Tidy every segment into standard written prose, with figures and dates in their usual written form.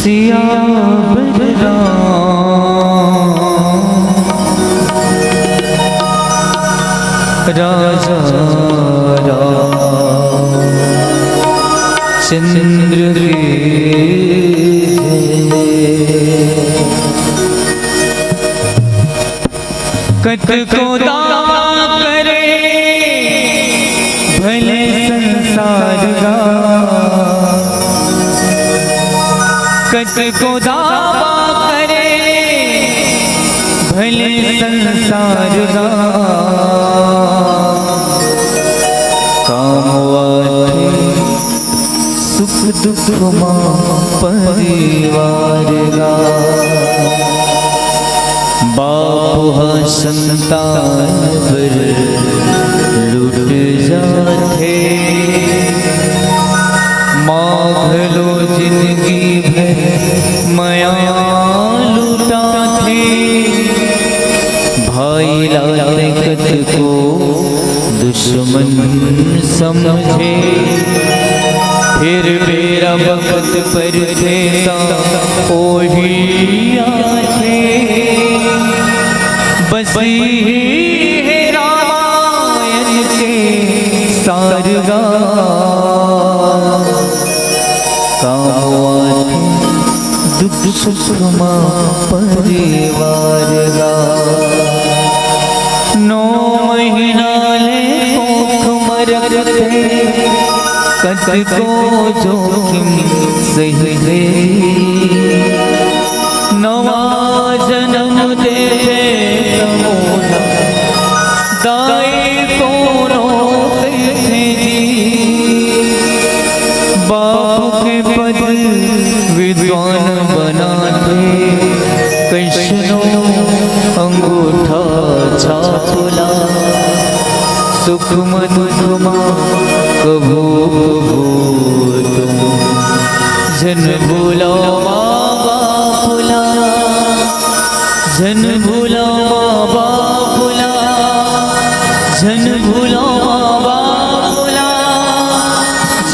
सियावर राजा चंद्र कत को दावा करे भले संसार का, कत को दावा करे भले संसार का, सुख दुख मां परिवार का, बाप संतान पर लुट जाते, मांग लो जिंदगी भर माया लुटा थे, भाई लायकत को दुश्मन समझे, फिर मेरा वक्त पर थे ओढ़िया थे, बस ही है रामायण के सारगा, दुख सुख मां परिवार का, 9 महीना ले भूख मरते, कत को जोखिम सही है, नवा जन्म दे दाई दोनों थे जी, बाप के पद विद्वान बनाते, कृष्णों अंगूठा छापुला, सुख मधुमा कभू तुम जन भूलो माँ बापुला, जन भूलो माँ बापुला, जन भूलो माँ बापुला,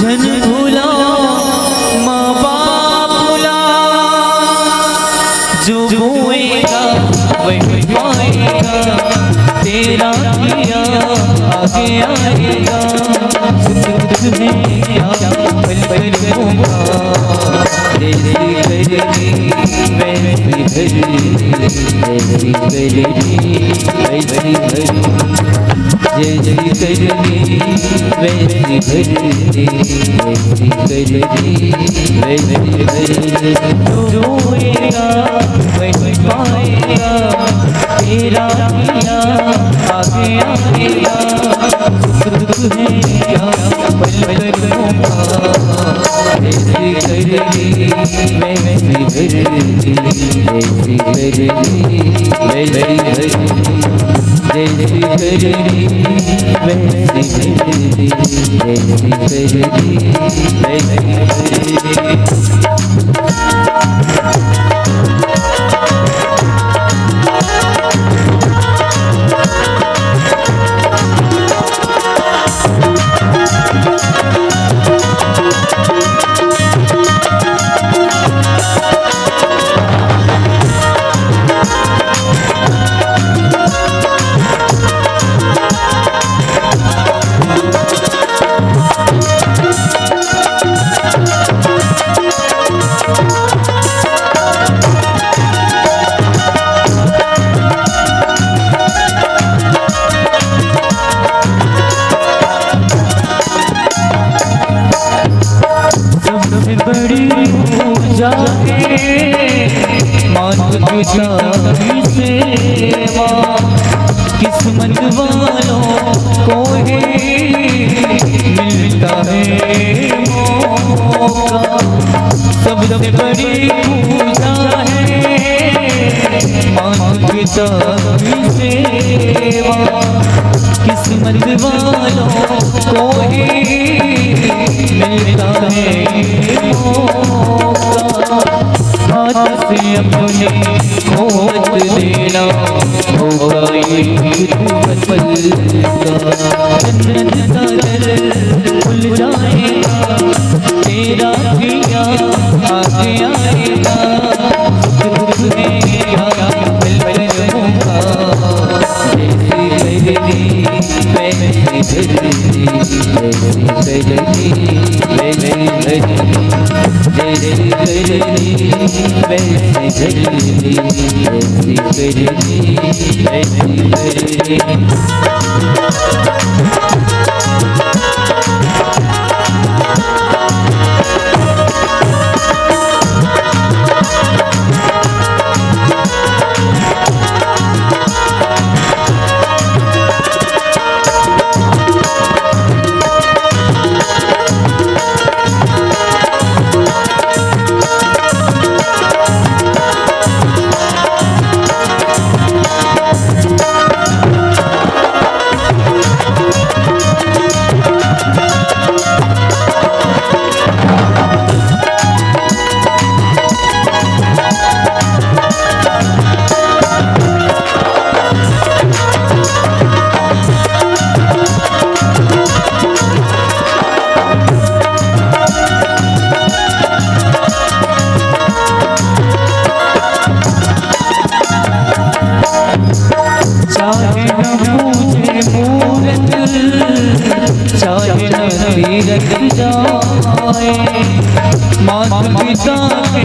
जन भूलो माँ बापुला, जो बोएगा वही पाएगा, तेरा किया आगे आएगा, पल पल होगा जैसी करनी वैसी भरनी, जैसी करनी वैसी भरनी, जैसी करनी वैसी भरनी, जैसी करनी वैसी भरनी, जो होएगा वही पाएगा, तेरा किया आगे आएगा, दुख है क्या पल पल होगा जैसी करनी वैसी भरनी, जैसी करनी वैसी भरनी, जैसी करनी वैसी भरनी, जैसी करनी वैसी भरनी। किस्मत वालों को ही मिलता है मौका, सबसे बड़ी पूजा है मांगता की सेवा, किस्मत वालों को ही मिलता है मौका, हाथ से अपने खोज देना होगा जन्नत का दर खुल जाएगा, तेरा किया आगे आएगा, वैसे करनी वैसे करनी वैसे करनी वैसे माता पिता के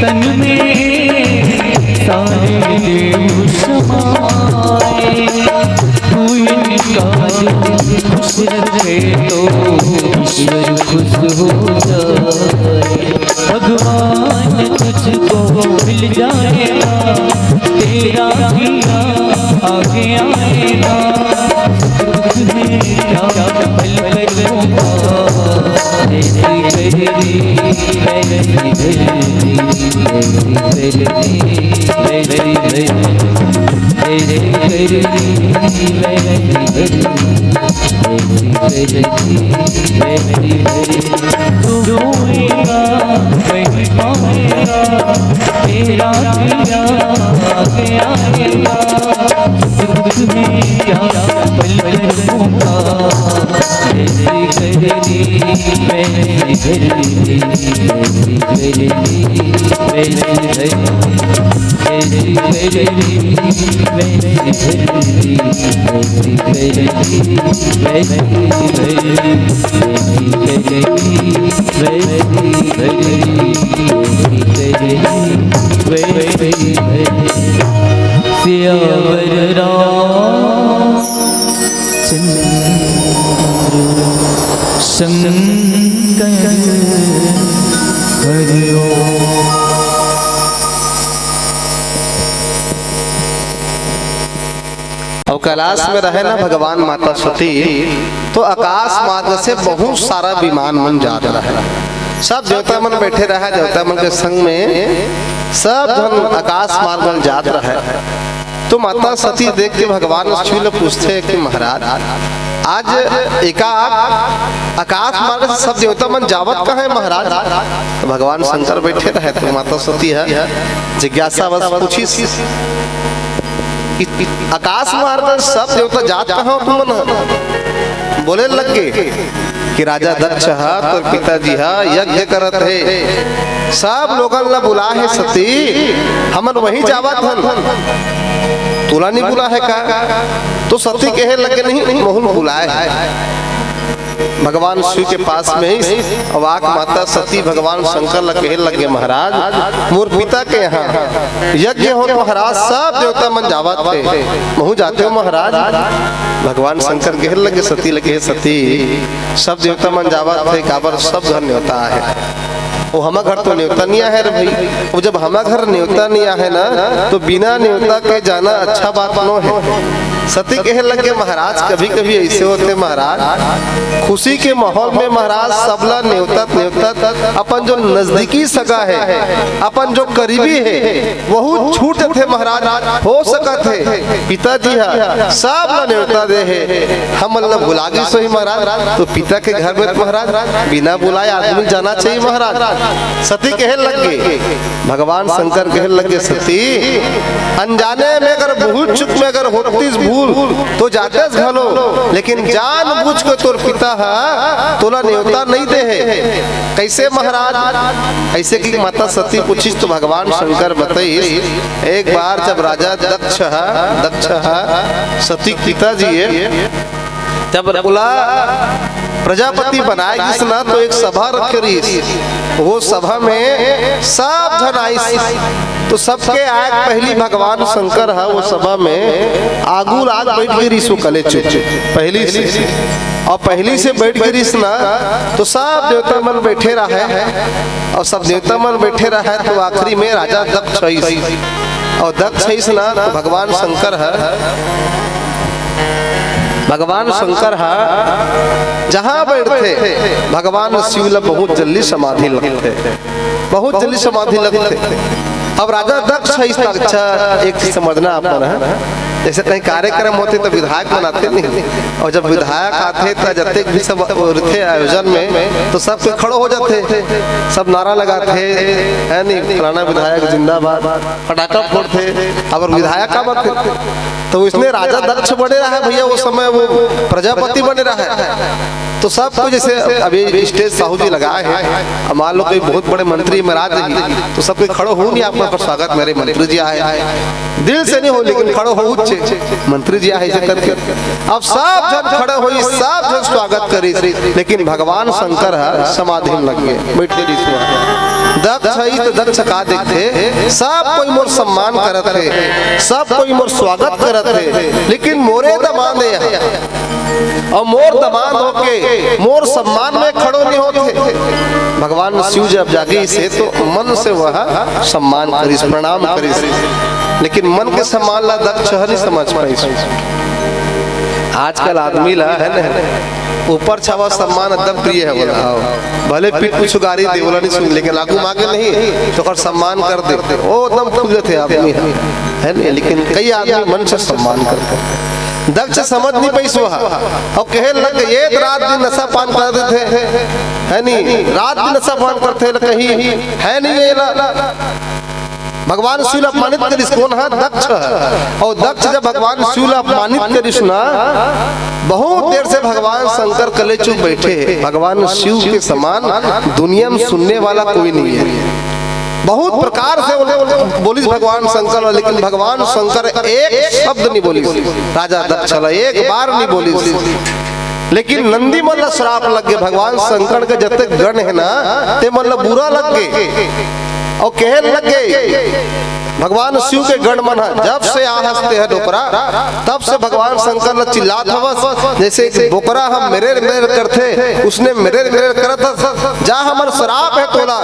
तन में सारे देव समाए कोई निकाल खुश रहे तो ईश्वर खुश हो जाए भगवान तुझको मिल जाएगा तेरा किया आगे आएगा क्या पल पल और कैलाश में रहे ना भगवान माता सती तो आकाश मार्ग से बहुत सारा विमान मन जाता रहा। सब देवता मन बैठे रहा, देवता मन के संग में सब जन आकाश मार्ग में जात रहे। तो माता सती देख के भगवान शिव पूछते कि महाराज आज एकाक आकाश मार्ग से सब देवता मन जावत कहाँ है महाराज? तो भगवान शंकर बैठे रहे। तो माता सती है जिज्ञासा बस पूछी आकाश मार्ग सब देवता जात कहाँ तुम मन? बोले लगे कि राजा दक्ष है तो पिताजी है यज्ञ करत है, सब लोगन ला बुला है सती हमन वही जावत हन, तुला नहीं बुला है का? तो सती कहे लगे नहीं मोहन बुलाए है। भगवान शिव के पास में ही अवाक माता सती भगवान शंकर ला कहे लगे महाराज मोर पिता के यहाँ यज्ञ हो महाराज सब देवता मन जावत थे महू जाते हो महाराज? भगवान शंकर कहे लगे सती लगे सती सब देवता मन जावत थे काबर सब घर न्योता है, वो हमा घर तो न्योता नहीं है रे भाई। वो जब हमा घर न्योता नहीं है ना तो बिना न्योता के जाना अच्छा बात नो है। सती कहे लगे महाराज कभी कभी ऐसे होते महाराज खुशी के माहौल में महाराज सबला न्योता अपन जो नजदीकी सगा है अपन जो करीबी है वह छूट थे महाराज हो सकत है पिताजी है सब ला न्योता दे है हम बुलागी सही महाराज। तो पिता के घर में महाराज बिना बुलाए आदमी जाना चाहिए महाराज। सती कहे लगे भगवान शंकर कहे लगे सती अनजाने में अगर बहुत चुक में अगर होती भूल तो जाते घलो, लेकिन जान बूझ के तोर पिता है तोला न्योता नहीं दे है कैसे महाराज? ऐसे की माता सती पूछी तो भगवान शंकर बताइए एक बार जब राजा दक्ष है सती पिताजी है जब बोला प्रजापति बनाएगी ना तो एक सभा रखे रही, वो सभा में सब जन आई, तो सबके आग पहली भगवान शंकर है वो सभा में आगुल आग बैठ गई रिसो कले चुप पहली से, और पहली से बैठ गई ना तो सब देवता मन बैठे रहे, और सब देवता मन बैठे रहे तो आखिरी में राजा दक्ष और दक्ष ना तो भगवान शंकर है, भगवान शंकर है जहाँ बैठते भगवान शिव बहुत जल्दी समाधि लगते, बहुत जल्दी समाधि लगते। अब राजा दक्ष है अच्छा एक चीज समझना अपन है, जैसे कहीं कार्यक्रम होते तो विधायक बनाते नहीं, और जब विधायक आते तो जब भी सब थे आयोजन में तो सब पे खड़ो हो जाते, सब नारा लगाते है नहीं फलाना विधायक जिंदाबाद, पटाखा फोड़ते, अगर विधायक का बात तो इसने राजा दक्ष बने रहा है भैया, वो समय वो प्रजापति बने रहा है, तो सबको जैसे अभी स्टेज साहू जी लगाए हैं, मान लो कोई बहुत बड़े मंत्री महाराज जी तो सब कोई खड़ो हो नहीं आपका स्वागत, मेरे मंत्री जी आए, दिल से नहीं हो लेकिन खड़ो हो मंत्री जी आए करके, अब सब जन खड़े हो सब जन स्वागत करी, लेकिन भगवान शंकर है समाधि लग गए बैठे दक्ष है तो दक्ष का देखते सब कोई मोर सम्मान करत है, सब कोई मोर स्वागत करत है, लेकिन मोरे दमाद है और मोर दमाद होके मोर सम्मान में खड़ो नहीं होते। भगवान शिव जब जागे से तो मन से वह सम्मान करिस प्रणाम करिस, लेकिन मन के सम्मान ला दक्ष नहीं समझ पाई। आजकल आदमी ला है ना ऊपर छावा सम्मान एकदम प्रिय है, बोला भले पीठ कुछ गाड़ी दे बोला नहीं सुन, लेकिन लागू मांगे नहीं तो कर सम्मान कर देते, वो एकदम खुद थे आदमी है नहीं, लेकिन कई आदमी मन से सम्मान करते। दक्ष समझ नहीं पाई सुहा और कहे लग ये रात दिन नशा पान करते थे है नहीं, रात दिन नशा पान करते कहीं है नहीं ये भगवान शिव अपमानित करिस कौन है दक्ष है, और दक्ष जब भगवान शिव अपमानित करिस ना बहुत देर से भगवान शंकर कले चुप बैठे, भगवान शिव के समान दुनिया में सुनने वाला कोई नहीं है, बहुत प्रकार से बोलिस भगवान शंकर, लेकिन भगवान शंकर एक शब्द नहीं बोली, राजा दक्ष एक बार नहीं बोली, लेकिन नंदी मन श्राप लग गए भगवान शंकर के जब तक गण है ना ते मन बुरा लग गए, और कहने लगे भगवान शिव के गण मन जब से आहस्ते है डोकरा तब से भगवान शंकर ने चिल्लात हवस, जैसे बोकरा हम मेरे मेरे करते उसने मेरे मेरे करत जा हमर श्राप है तोला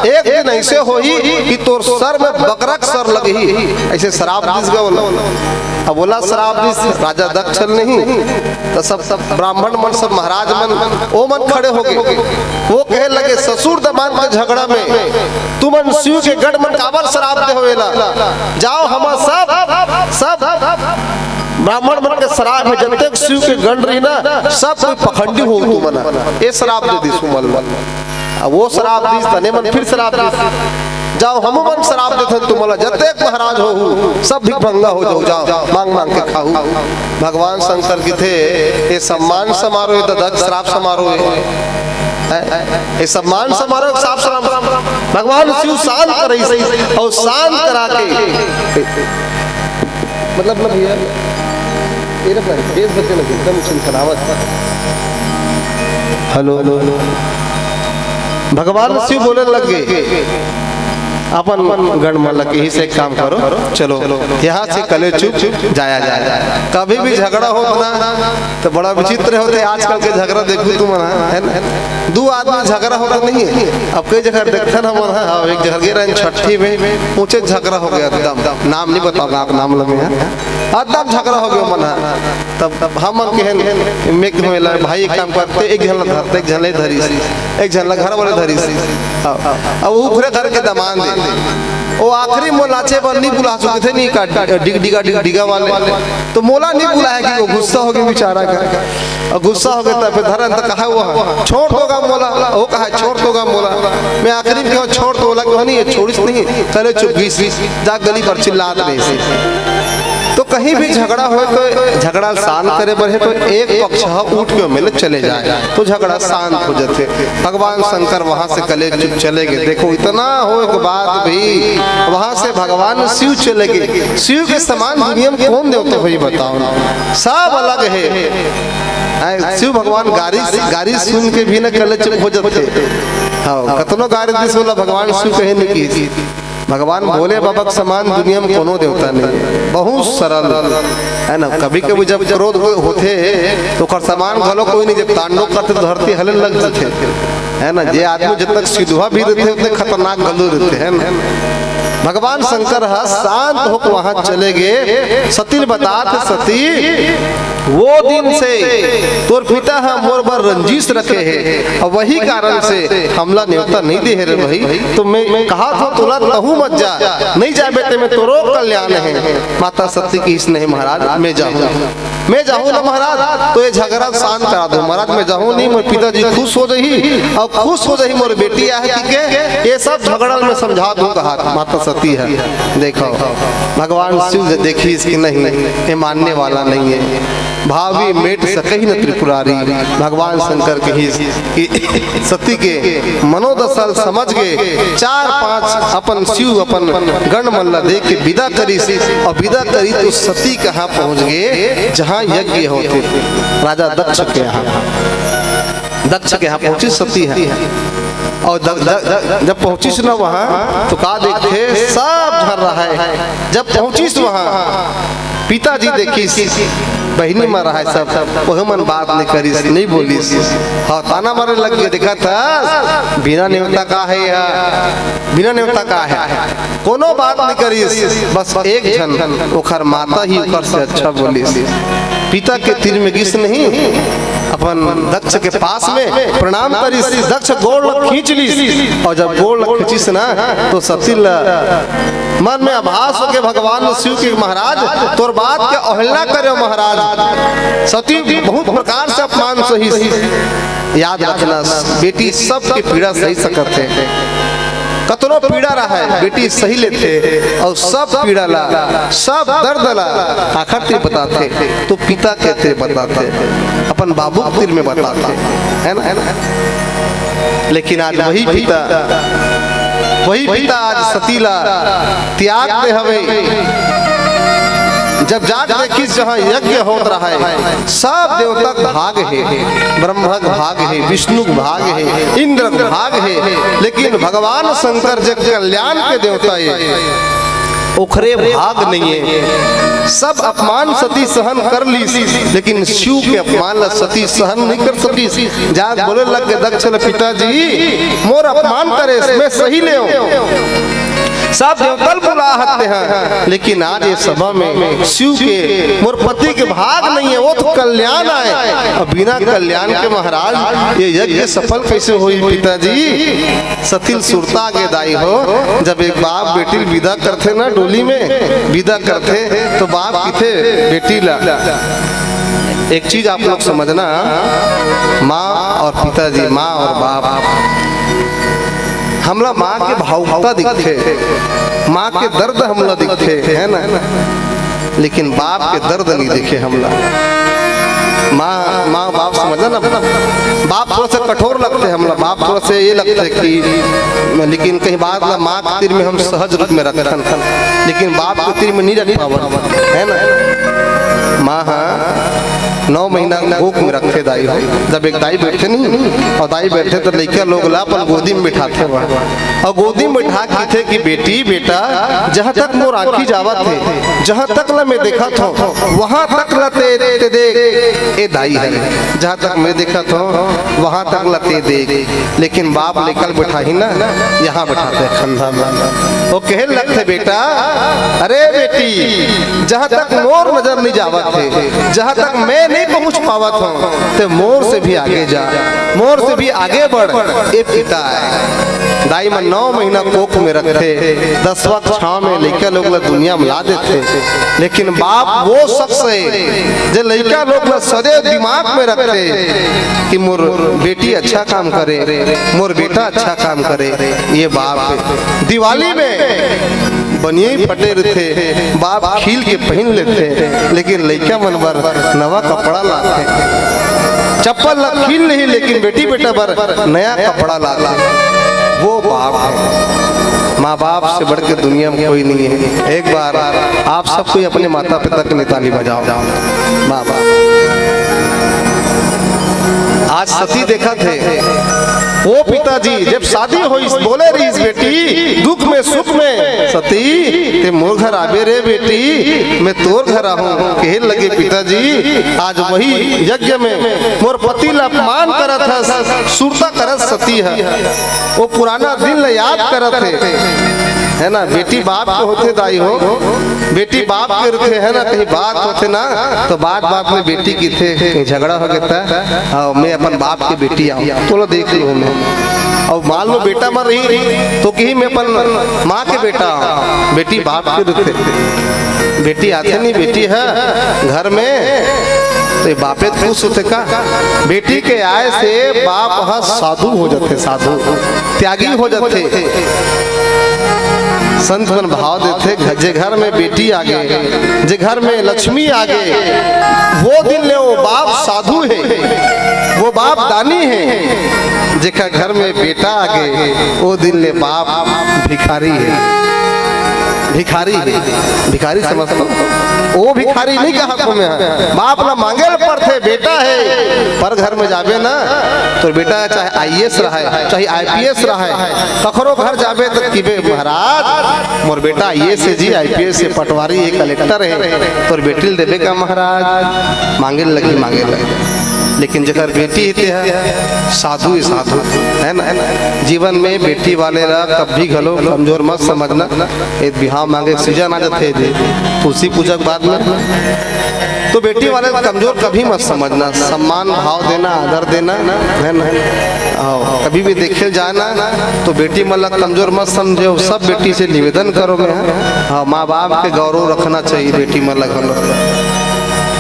एक दिन ऐसे होई कि तोर सर में बकरक सर लगी, ऐसे श्राप दिस गए। अब बोला श्राप दिस राजा दक्ष नहीं तो सब ब्राह्मण मन सब महाराज मन ओ मन खड़े हो गए, वो कहे लगे ससुर दमान के झगड़ा में तुमन शिव के गढ़ मन काबर श्राप दे होवेला, जाओ हम सब ब्राह्मण मन के श्राप है जब तक शिव के गण रही ना सब कोई पखंडी हो तू मना ये श्राप दे दी सुमल, अब वो श्राप दी तने मन फिर श्राप दी जाओ हम मन श्राप देते तुमला जब तक महाराज हो सब भिखमंगा हो जाओ, जाओ मांग मांग के खाओ। भगवान शंकर की थे ये सम्मान समारोह तो दक्ष श्राप समारोह ये सम्मान समारोह साफ साफ भगवान शिव शांत करे और शांत करा के मतलब भैया ये ना बेस बच्चे लगे एकदम चिंतनावत। हेलो भगवान शिव बोले लगे अपन गण मन लगे ही से काम करो चलो यहाँ से कले चुप जाया जाए, कभी भी झगड़ा हो ना तो बड़ा विचित्र होते आजकल के झगड़ा देखो तुम है ना दो आदमी झगड़ा होगा नहीं, अब कई जगह देखते ना हम एक जगह छठी में ऊंचे झगड़ा हो गया एकदम, नाम नहीं बताऊंगा आप नाम लगे एकदम झगड़ा हो गया मन, तब हम के भाई एक काम करते एक झन धरते एक झन धरी एक झन घर वाले धरी अब वो पूरे घर के दमान दे वो आखिरी मोलाचे पर नहीं बुला सकते थे नहीं का डिगा वाले तो मोला नहीं बुलाया कि वो गुस्सा हो गया बेचारा का, और गुस्सा हो गया फिर धरन तो कहा हुआ छोड़ दोगा मोला, वो कहा छोड़ दोगा मोला, मैं आखिरी में छोड़ दो बोला नहीं ये छोड़िस नहीं चले चुप गई जा गली पर चिल्लात नहीं। तो कहीं भी झगड़ा हो तो झगड़ा शांत करे बढ़े तो एक पक्ष उठ के मिल चले जाए तो झगड़ा शांत हो जाते। भगवान शंकर वहां से कले चले गए, देखो इतना हो के बाद भी वहां से भगवान शिव चले गए। शिव के समान दुनिया में कौन देवता भाई बताओ, सब अलग है। शिव भगवान गारी सुन के भी न कल चुप हो जाते। हाँ कतनो गारी दिस बोला भगवान शिव कहे नहीं की। भगवान भोले बाबा के समान दुनिया में कोनो देवता नहीं, बहुत सरल है ना। कभी कभी जब क्रोध होते तो कर समान घलो कोई नहीं, जब तांडव करते तो धरती हलन लग जाते है ना। जे आदमी जब तक सिद्धवा भी रहते उतने खतरनाक गलू रहते हैं ना। भगवान शंकर शांत होकर वहां चले गए। सती बताते सती वो दिन से तोर पिता हम मोर बर रंजीश रखे है और वही कारण से हमला न्योता नहीं दे रे भाई। तो मैं कहा था तुला तहु मत जा, नहीं जा बेटे में तोरो कल्याण है। माता सती की इस नहीं महाराज मैं जाऊँ ना महाराज, तो ये झगड़ा शांत करा दो महाराज। मैं जाऊँ नहीं, मेरे पिताजी खुश हो जाही और खुश हो जाही मोर बेटी है ठीक है, ये सब झगड़ा में समझा दूंगा। माता सती है देखो भगवान शिव देखी इसकी नहीं, ये मानने वाला नहीं है। भावी मेट सकही न त्रिपुरारी, भगवान शंकर के सती के मनोदशा समझ गए। 4-5 अपन शिव अपन गण मल्ला देख के विदा करी और विदा करी तो सती कहाँ पहुँच गए जहाँ यज्ञ होते राजा दक्ष के यहाँ। दक्ष के यहाँ पहुंची सती है और जब पहुंची ना वहाँ तो कहा देखे सब झर रहा है। जब पहुंची वहाँ पिताजी देखी बहनी मर रहा है सब, वह मन बात नहीं करी नहीं बोली। हाँ ताना मारे लग गया, देखा था बिना न्योता का है या बिना न्योता का है, कोनो बात नहीं करी। बस एक जन ओखर माता ही ऊपर से अच्छा बोली। पिता के तीर में गिस नहीं, अपन दक्ष के पास में प्रणाम करी। दक्ष गोड़ खींच ली और जब गोड़ खींचिस ना तो सती मन में आभास हो के भगवान शिव के महाराज तोर बात के अवहेलना करे महाराज। सती बहुत प्रकार से अपमान सही। याद रखना बेटी सबके पीड़ा सही सकते हैं, कतनो पीड़ा रहा है बेटी सही लेते और सब पीड़ा ला सब दर्द ला आखिर तीर बताते तो पिता कहते बताते अपन बाबू तीर में बताते है ना। लेकिन आज वही पिता आज सतीला त्याग दे हवे। जब जाग देखी जहाँ यज्ञ होत रहा है सब देवता भाग है, ब्रह्मा भाग है, विष्णु भाग है, इंद्र भाग है, लेकिन भगवान शंकर जग कल्याण के देवता है ओखरे भाग नहीं है। सब अपमान सती सहन कर ली लेकिन शिव के अपमान सती सहन नहीं कर सकी। जाग बोले लग के दक्ष पिताजी मोर अपमान करे मैं सही ले सब देवतल बुलाते हैं, लेकिन आज ये सभा में शिव के मोर पति के भाग नहीं है, वो तो कल्याण आए और बिना कल्याण के महाराज ये यज्ञ सफल कैसे हुई। पिताजी सतील सुरता के दाई हो। जब एक बाप बेटी विदा करते ना डोली में विदा करते तो बाप किथे बेटी ला। एक चीज आप लोग समझना, माँ और पिताजी, माँ और बाप हमला माँ के भावुकता दिखते, माँ के दर्द हमला दिखते है ना, लेकिन बाप के दर्द नहीं दिखे हमला। माँ बाप समझना ना, बाप थोड़ा सा कठोर लगते हैं हमला, बाप थोड़ा से ये लगता है कि लेकिन कहीं बात ना माँ के तीर में हम सहज रूप में रखन लेकिन बाप के तीर में नहीं रख पावन है ना। माँ 9 महीना भूख में रखे दाई हो। जब एक दाई बैठे नहीं और दाई बैठे तो लड़का लोग लापन गोदी में बिठाते और गोदी में बैठा के थे कि बेटी बेटा जहाँ तक मोर आँखी जावा थे, जहाँ तक ला मैं देखा था वहाँ तक ला ते देख ए दाई है, जहाँ तक मैं देखा था वहाँ तक ला ते देख। लेकिन बाप लेकर बैठा ही ना यहाँ बैठाते खंधा में, वो कहे लगते बेटा अरे बेटी जहाँ तक मोर नजर नहीं जावा थे, जहाँ तक मैं नहीं पहुंच पावा था तो मोर से भी आगे जा, मोर से भी आगे बढ़। ये पिता है दाई में 9 महीना कोख में रखते, 10 वक्त छाव में लड़का लोग दुनिया में ला देते, लेकिन बाप वो शख्स है जो लड़का लोग सदैव दिमाग में रखते कि मोर बेटी अच्छा काम करे, मोर बेटा अच्छा काम करे। ये बाप है। दिवाली में बनिए पटे रहते, बाप खील के पहन लेते, लेकिन लड़का मनवर नवा कपड़ा लाते, चप्पल खील नहीं लेकिन बेटी बेटा पर नया कपड़ा लाते। वो बाप है। माँ बाप से बढ़ के दुनिया में कोई नहीं है। एक बार आप सब कोई अपने माता पिता के लिए ताली बजाओ। माँ बाप आज सती देखा थे ओ पिताजी जब शादी हुई बोले रही बेटी दुख में सुख में सती ते मोर घर आवे रे बेटी मैं तोर घर आहूं कहे लगे पिताजी आज वही यज्ञ में मोर पति ला अपमान करत है सुरता करत सती है वो पुराना दिन याद करत है ना बेटी बाप के होते दाई हो बेटी बाप के रहते है ना कहीं बात होते ना तो बात बात में बेटी की थे कहीं झगड़ा हो गया था मैं अपन बाप की बेटी आऊँ तो देख लो मैं और मान लो बेटा मर रही तो कहीं मैं अपन माँ के बेटा हूँ बेटी बाप के रहते बेटी आते नहीं बेटी है घर में तो बापे खुश होते का बेटी के आए से बाप साधु हो जाते साधु त्यागी हो जाते संत मन भाव देते जे घर में बेटी आ गए जे घर में लक्ष्मी आ गए वो दिन ले वो बाप साधु है वो बाप दानी है जेका घर में बेटा आ गए वो दिन ले बाप भिखारी है भिखारी भिखारी समझता वो भिखारी नहीं कहा को में बाप ना मांगे पर थे बेटा है पर घर में जावे ना तो बेटा चाहे आईएएस रहा है चाहे आईपीएस रहा है कखरो घर जावे तो किबे महाराज मोर बेटा आईएएस है जी आईपीएस से पटवारी है कलेक्टर है तो बेटी देवे का महाराज मांगे लगी लेकिन जगह बेटी है साधु ही साधु है ना जीवन में बेटी वाले ला कभी घलो कमजोर मत समझना एक बिहाव मांगे सीजन आ जाते तुलसी पूजा के बाद में तो बेटी वाले कमजोर कभी मत समझना सम्मान भाव देना आदर देना है ना कभी भी देखे जाना तो बेटी मतलब कमजोर मत समझो सब बेटी से निवेदन करो मैं माँ बाप के गौरव रखना चाहिए बेटी मतलब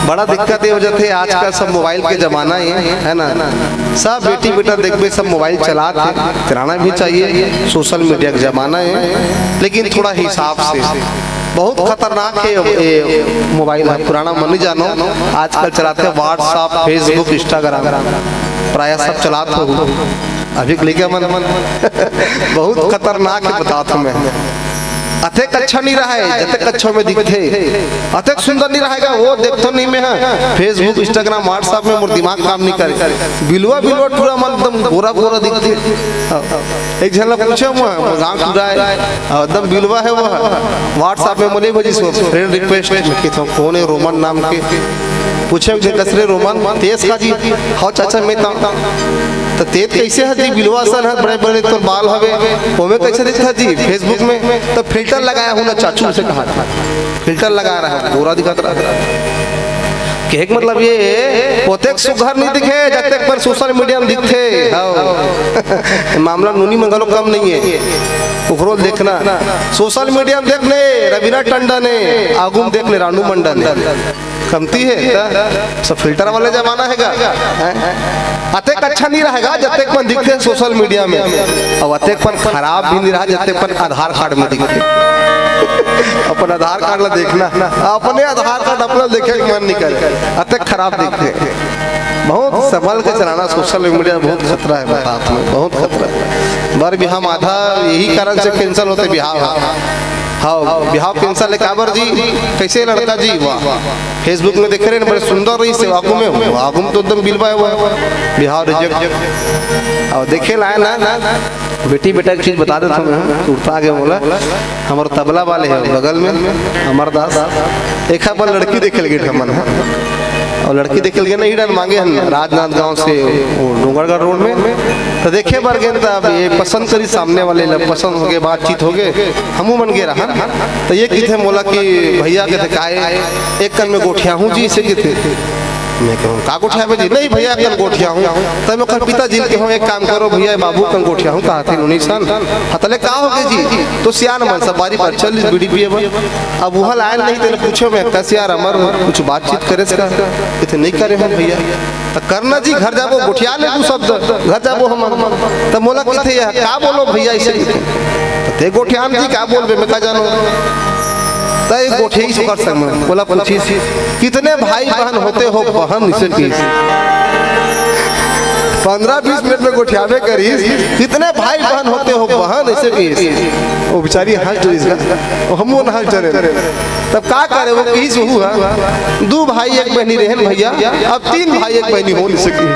बड़ा दिक्कत ये हो जाते है आजकल सब मोबाइल के जमाना है ना सब बेटी बेटा देखते सब मोबाइल चलाना भी चाहिए सोशल मीडिया का जमाना है लेकिन थोड़ा हिसाब से बहुत खतरनाक है मोबाइल है पुराना मन नहीं जानो आजकल चलाते हैं व्हाट्सएप फेसबुक इंस्टाग्राम प्राय सब चलाते हो अभी लेके मन बहुत खतरनाक है बताता मैं अत्यक अच्छा नहीं रहा है जतक अच्छा में दिखते अत्यक सुंदर नहीं रहेगा वो देखते नहीं में है फेसबुक इंस्टाग्राम व्हाट्सएप में मोर दिमाग काम नहीं करे बिलवा पूरा मन एकदम गोरा गोरा दिखते एक झलक पूछे मैं गांव पूरा है एकदम बिलवा है वो व्हाट्सएप में मुझे भजी फ्रेंड रिक्वेस्ट लिखी था कौन है रोमन नाम के पूछे कसरे रोमन तेज का जी हाँ चाचा मैं तो तेज कैसे है जी बिलवा सन है बड़े बड़े तो बाल हवे वो में कैसे दिखता जी फेसबुक में तो फिल्टर लगाया हूँ ना चाचू से कहा था फिल्टर लगा रहा है गोरा दिखा रहा एक मतलब ये पोतेक सुघर नहीं दिखे जब तक पर सोशल मीडिया में दिखते मामला नूनी मंगलो कम नहीं है उखरो देखना सोशल मीडिया में देखने रवीना टंडन है आगुम देखने रानू मंडन है कमती है सब फिल्टर वाले जमाना है अतेक अच्छा नहीं रहेगा जब तक पर दिखते सोशल मीडिया में और अतेक पर खराब भी नहीं रहा जब तक पर आधार कार्ड में दिखते अपन आधार कार्ड ला देखना अपने आधार कार्ड अपना देखे मन नहीं करे अतक खराब दिखते बहुत संभल के चलाना सोशल मीडिया बहुत खतरा है बात में बहुत खतरा है बर बिहाव आधा यही कारण से कैंसिल होते बिहाव हाँ बिहाव कैंसिल है काबर जी कैसे लड़का जी वाह फेसबुक में देख रहे हैं बड़े सुंदर रही से आगू में आगू में तो एकदम बिलवा हुआ बिहाव रिजेक्ट और देखे लाए ना बेटी बेटा की चीज बता देता हूँ उठा आगे बोला हमारे तबला वाले हैं बगल में अमरदास एक बार लड़की देखे लगे हमन और लड़की देखे लगे ना ही मांगे हम राजनाथ गांव से डूंगरगढ़ रोड में तो देखे बार गए तब ये पसंद करी सामने वाले पसंद हो गए बातचीत हो गए हमू मन गए रहा तो ये किथे बोला कि भैया के काए एक कन में गोठिया हूँ जी इसे किथे मैं कहूँ का गोठिया जी नहीं भैया कल गोठिया हूँ तब मैं कल पिताजी के हूँ एक काम करो भैया बाबू कल गोठिया हूँ कहा थे उन्नीसन हतले का हो गए जी तो सियान मन सब बारी पर चल बीड़ी पिए अब वह लायल नहीं तेने पूछो मैं कैसे यार अमर कुछ बातचीत करे इतने नहीं करे हम भैया तो करना जी घर जाबो गोठिया ले तू शब्द घर जाबो हम तब बोला किथे का बोलो भैया इसे गोठियान जी क्या बोल मैं का जानो गोठे ही कर सकते बोला पूछी कितने भाई बहन होते हो बहन इसे 15-20 मिनट में गोठियावे करी कितने भाई बहन होते हो बहन ऐसे की वो बेचारी हंस इसका हम वो हंस डरे तब का करे वो कहीं से हुआ 2 भाई 1 बहनी रहन भैया अब 3 भाई 1 बहनी हो सकी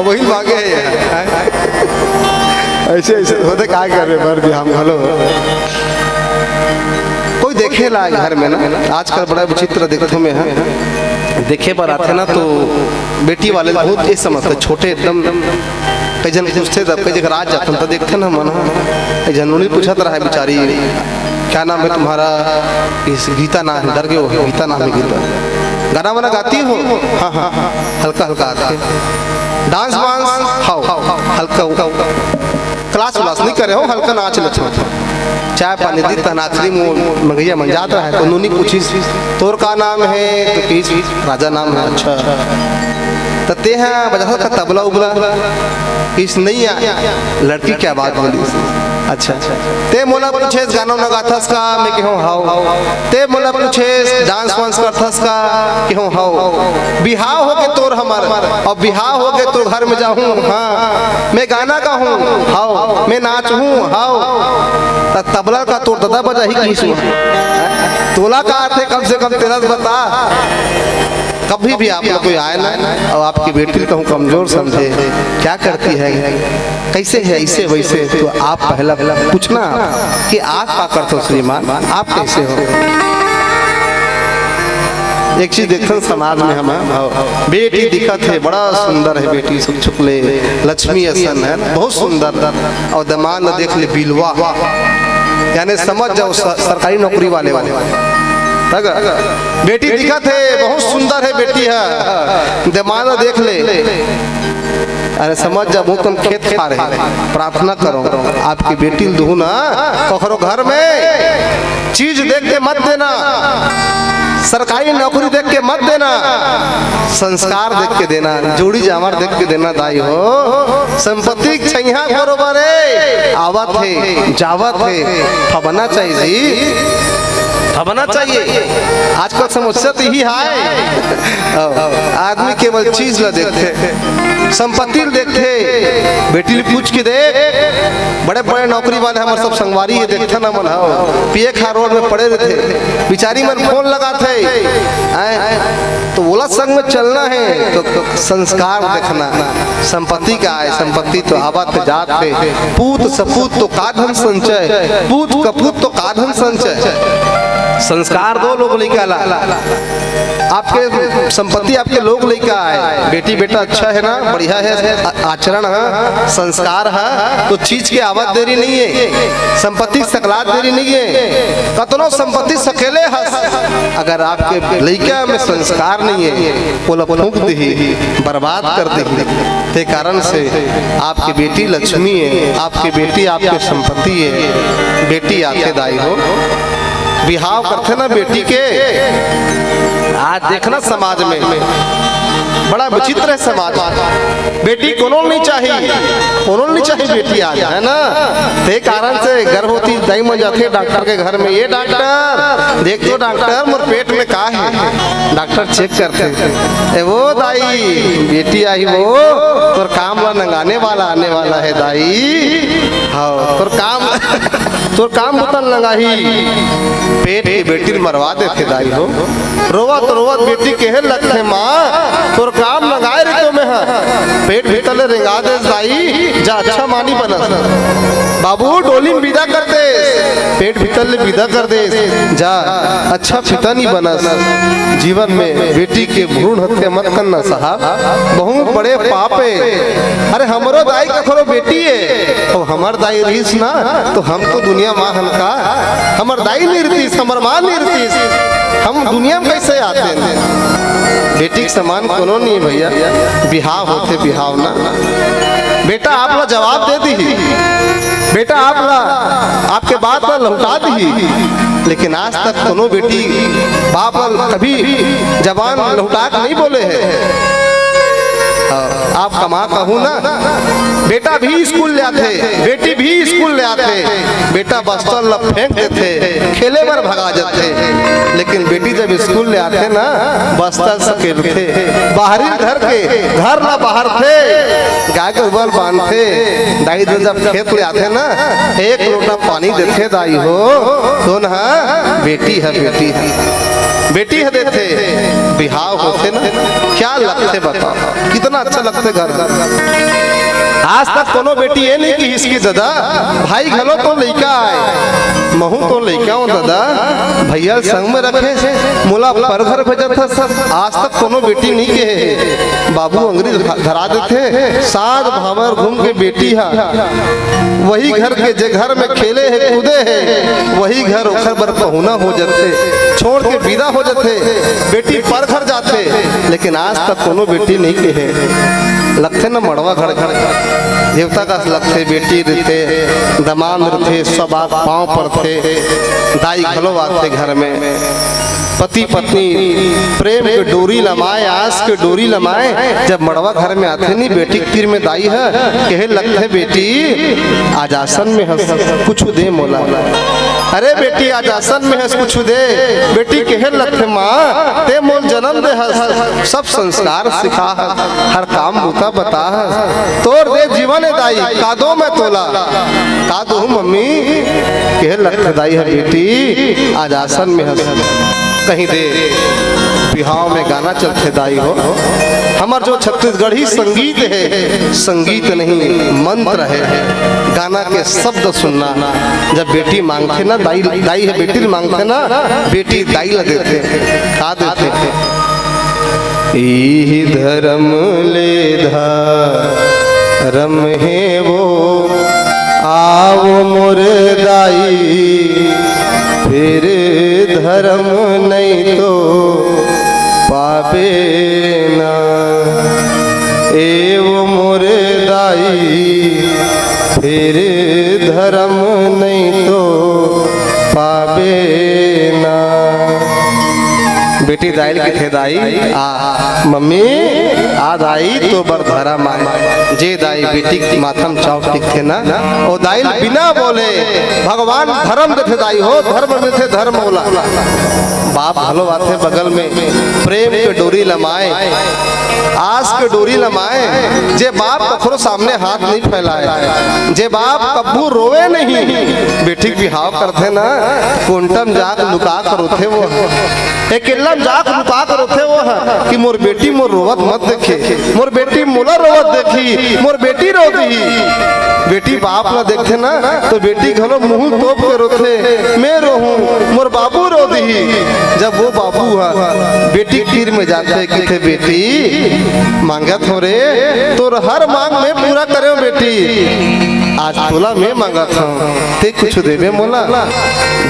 वही मांगे है। ऐसे ऐसे होते क्या कर रहे मर भी हम हेलो कोई देखे ला घर में ना आजकल बड़ा विचित्र देखते में है देखे पर आते ना तो बेटी वाले बहुत ये समझते छोटे एकदम कई जन पूछते तब कई जगह राज जाते तो देखते ना मन जनूनी पूछत रहा है बेचारी क्या नाम है तुम्हारा इस गीता नाम है डर गए हो गीता नाम है गीता गाना वाना गाती हो हाँ हाँ हाँ हल्का हल्का आते डांस वांस हाउ हल्का क्लास व्लास नहीं करे हो हल्का नाच लेते चाय पानी दी तनाचरी मंगैया मन जात रहा है तो नूनी पूछी तोर का नाम है तो किस राजा नाम है अच्छा तते हैं बजा का तबला उबला किस नहीं आया लड़की क्या बात बोली अच्छा ते मोला पूछे गाना ना गाथस का मैं कहूँ हाउ ते मोला पूछे डांस वांस करथस का कहूँ हाउ बिहाव हो के तोर हमार और बिहाव हो के तो घर में जाऊँ हाँ मैं गाना गाऊँ हाउ मैं नाच हूँ हाउ तबला का तोर दादा बजा ही किस तोला का अर्थ है कम से कम तेरा बता कभी भी आप लोग कोई आए ना और आपकी बेटी कहूँ कमजोर समझे क्या करती है कैसे है ऐसे वैसे तो आप पहला पूछना कि आप क्या करते हो श्रीमान आप कैसे हो एक चीज देखते समाज में हम बेटी दिखत है बड़ा सुंदर है बेटी शुक्ले लक्ष्मी असन है बहुत सुंदर और दमान देख ले बिलवा यानी समझ जाओ सरकारी नौकरी वाले बेटी दिखत है बहुत सुंदर है बेटी है दमाना देख ले अरे समझ जा बहुत तुम खेत खा रहे प्रार्थना करो आपकी बेटी दू ना कखरो घर में चीज देख के मत देना सरकारी नौकरी देख के मत देना संस्कार देख के देना जोड़ी जावर देख के देना दाई हो संपत्ति छैया बरोबर है आवत है जावत है फबना चाहिए जी फबना चाहिए आजकल समस्या तो यही है आदमी केवल चीज ला देखते संपत्ति देखते बेटी पूछ के दे बड़े बड़े नौकरी वाले हमारे सब संगवारी है देखते ना मन हो पिए खा रोड में पड़े रहते बेचारी मन फोन लगाते तो बोला संग में चलना है तो संस्कार देखना संपत्ति का है संपत्ति तो आवत जात है पूत सपूत तो काधन संचय पूत कपूत तो काधन संचय संस्कार दो लोग लेके आला आपके संपत्ति आपके लोग लेके आए बेटी बेटा अच्छा है ना बढ़िया है आचरण है संस्कार है तो चीज की आवत देरी नहीं है संपत्ति सकलात देरी नहीं है कतनो संपत्ति सकेले है अगर आपके लड़का में संस्कार नहीं है वो फूंक दी बर्बाद कर दी ते कारण से आपकी बेटी लक्ष्मी है आपकी बेटी आपकी संपत्ति है बेटी आके दाई हो बिहाव करते ना बेटी के आज देखना समाज में बड़ा विचित्र है समाज बेटी कोनो नहीं चाहिए बेटी आज है ना ते कारण से गर्भवती दाई में जाते डॉक्टर के घर में ये डॉक्टर देख तो डॉक्टर मोर पेट में का है डॉक्टर चेक करते वो दाई बेटी आई वो तोर काम ला नंगाने वाला आने वाला है दाई हाँ तोर काम बतन लंगाही पेट की बेटी मरवा देते दाई हो रोवत बेटी कहे लगते माँ तोर काम लगाए रे तो मैं पेट भीतर रेंगा दे दाई जा अच्छा मानी बनस बाबू डोली में विदा कर दे पेट भीतर ले विदा कर दे जा अच्छा पिता नहीं बनस जीवन में बेटी के भ्रूण हत्या मत करना साहब बहुत बड़े पाप है अरे हमारो दाई कखरो बेटी है तो हमार दाई रहीस ना तो हम तो दुनिया माँ हल्का हमार दाई नहीं रहीस हमार माँ नहीं रहीस हम दुनिया में कैसे आते हैं बेटी के समान कोनो नहीं भैया बिहाव होते बिहाव ना बेटा आप ला जवाब दे दी बेटा आप ला आपके बात ला लौटा दी लेकिन आज तक कोनो बेटी बाप कभी जबान लौटा नहीं बोले हैं आप कमा कहूँ ना बेटा भी स्कूल ले आते बेटी भी स्कूल ले आते बेटा बस्तर ला फेंक देते खेले पर भगा जाते लेकिन बेटी जब स्कूल ले आते ना बस्तर सकेलते बाहरी घर ला बाहर थे गाय के उबल बांधते दाई जब खेत ले आते ना एक लोटा पानी देते दाई हो तो ना बेटी है बेटी है देते बिहाव होते ना, क्या लगते बताओ, कितना अच्छा लगते घर। आज तक कोनो बेटी ये नहीं कि इसकी दादा भाई घलो तो लइका आए, महू तो लइका हूँ दादा भैया संग में रखे मोला पर घर भेजा था सब। आज तक कोनो बेटी नहीं के बाबू अंग्रेज धरा देते, साथ भावर घूम के बेटी है वही घर के जे घर में खेले है कूदे है वही घर ओखर बर पहुना हो जाते, छोड़ के विदा हो जाते, बेटी पर घर जाते। लेकिन आज तक कोनो बेटी नहीं के है लगते ना मड़वा घर घर देवता का लगते, बेटी रहते दमान रहते सब आप पाँव पर थे, दाई घलो आते घर में, पति पत्नी प्रेम के डोरी लमाए, आस के डोरी लमाए। जब मड़वा घर में आते नहीं बेटी के तीर में दाई है कहे लगते बेटी आज आसन में हंस कुछ दे मोला, अरे बेटी आज आसन में हंस कुछ दे, बेटी कहे लगते माँ ते मोल जन्म दे हंस, सब संस्कार सिखा हर काम बूता बता तोड़ दे जीवन दाई कादो में तोला, कादो मम्मी कहे लगते दाई है बेटी आज आसन में हंस, कहीं दे बिहाव में गाना चलते दाई हो। हमार जो छत्तीसगढ़ी संगीत है, संगीत नहीं मंत्र है, गाना के शब्द सुनना। जब बेटी मांगते ना दाई, दाई है बेटी मांगते ना बेटी दाई ला देते का देते, ई धर्म ले धर्म है वो आओ मोर दाई, फिर धर्म नहीं तो पावे ना, एव मोर दाई फिर धर्म नहीं तो पावे ना। बेटी दाइल के थे दाई आ मम्मी आ दाई तो बर धरा माए, जे दाई बेटी की माथम चौक टिकथे ना ओ दाइल बिना बोले भगवान धर्म देते दाई हो, धर्म देते धर्म बोला। बाप भलो आते बगल में प्रेम के डोरी लमाए, आस के डोरी लमाए, जे बाप कखरो सामने हाथ नहीं फैलाए, जे बाप कब्बू रोवे नहीं, बेटी की बिहाव करते ना कुंटम जाक लुका कर उठे वो एक जाक लुका कर उठे वो है कि मोर बेटी मोर रोवत मत देखे, मोर बेटी मोला रोवत देखी, मोर बेटी रो दी। बेटी बाप ना देखते ना तो बेटी घलो मुंह तोप के रोते, मैं रोहूं मोर बाबू रो दी। जब वो बाबू है बेटी तीर में जाते कि थे बेटी मांगत हो रे तो हर मांग में पूरा करे बेटी, आज तोला मैं मांगा था ते कुछ देवे मोला,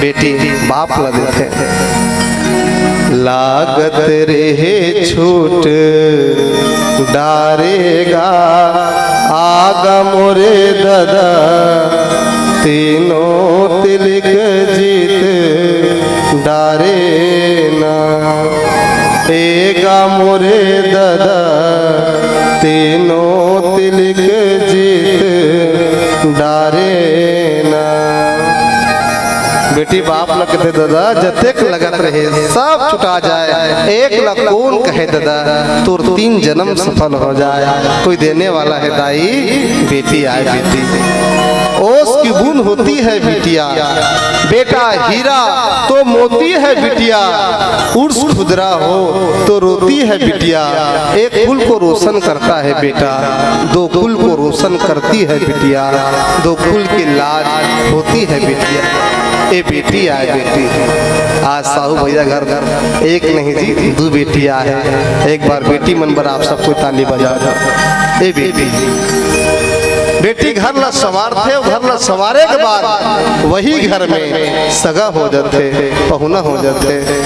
बेटी बाप ला देते। लागत रहे छूट डारेगा आगा मोरे दादा, तीनों तिलक जीत डारे ना, एगा मोरे दादा तीनों तिलक जीत डारे ना। बेटी बाप ल कहते दादा जतेक लगत रहे सब छुटा जाए, एक लकून कहे दादा तोर 3 जन्म सफल हो जाए। कोई देने वाला है दाई बेटी आए, बेटी ओस की बूंद होती है बिटिया, बेटा हीरा तो मोती है बिटिया, उर्स खुदरा हो तो रोती है बिटिया, एक कुल को रोशन करता है बेटा, 2 कुल को रोशन करती है बिटिया, 2 कुल की लाज होती है बिटिया। ए बेटी आए बेटी, आज साहू भैया घर घर एक नहीं जी 2 बेटियां है, एक बार बेटी मन पर आप सबको ताली बजा दो। ए बेटी बेटी घर ला संवारते, घर ला संवारे के बाद वही घर में सगा हो जाते, पहुना हो जाते।